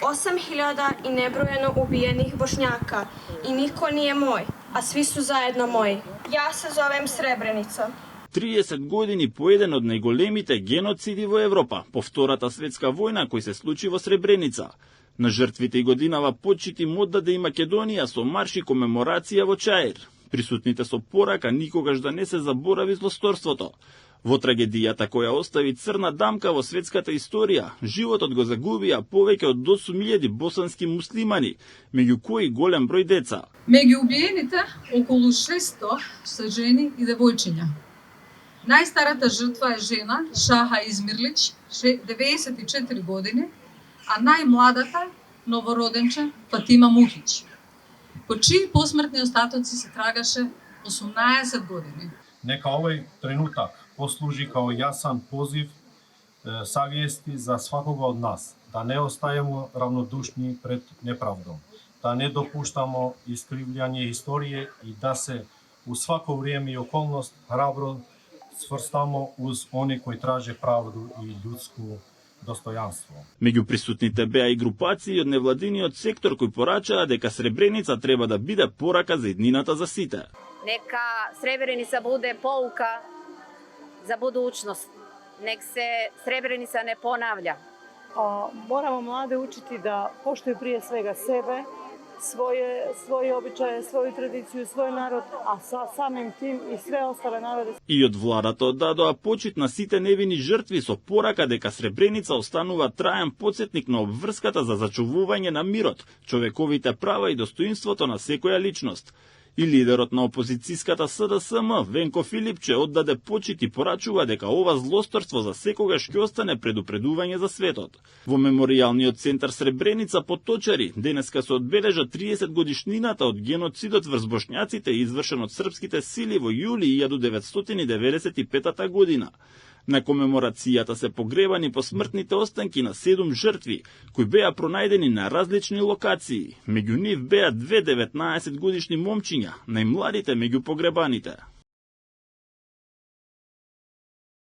8.000 i nebrojeno ubijenih Bošnjaka i niko nije moj, a svi su zajedno moji. Ja se zovem Srebrenica. 30 години по еден од најголемите геноциди во Европа, по Втората светска војна кој се случи во Сребреница. На жртвите и годинава почит им оддаде и Македонија со марш и комеморација во Чаир. Присутните со порака никогаш да не се заборави злосторството. Во трагедијата која остави црна дамка во светската историја, животот го загубија повеќе од 8.000 босански муслимани, меѓу кои голем број деца. Меѓу убиените околу 600 се жени и девојчиња. Најстарата жртва е жена Шаха Измирлич, 94 години, а најмладата новороденче Фатима Мухич, по чии посмртни остатоци се трагаше 18 години. Нека овој тренутак послужи као јасан позив савиести за свакога од нас, да не остајемо равнодушни пред неправдом, да не допуштамо искривљање историја и да се у свако време и околност храбро сврстамо уз они кои траже правду и људско достојанство. Меѓу присутните беа и групации од невладиниот сектор кои порачаа дека Сребреница треба да биде порака за иднината за сите. Нека Сребреница буде поука за будуćност. Nek se Srebrenica ne ponavlja. Moramo mlade učiti da poštuju prije svega sebe, svoje običaje, svoju tradiciju, svoj narod, a sa samim tim i sve ostale narode. И од владата оддадоа почит на сите невини жртви со порака дека Сребреница останува траен потсетник на обврската за зачувување на мирот, човековите права и достоинството на секоја личност. И лидерот на опозицијската СДСМ, Венко Филипче, оддаде почит и порачува дека ова злосторство за секогаш ќе остане предупредување за светот. Во меморијалниот центар Сребреница под Точари денеска се одбележа 30 годишнината од геноцидот врз бошњаците извршен од српските сили во јули 1995 година. На комеморацијата се погребани посмртните останки на 7 жртви, кои беа пронајдени на различни локации. Меѓу нив беа 2 19-годишни момчиња, најмладите меѓу погребаните.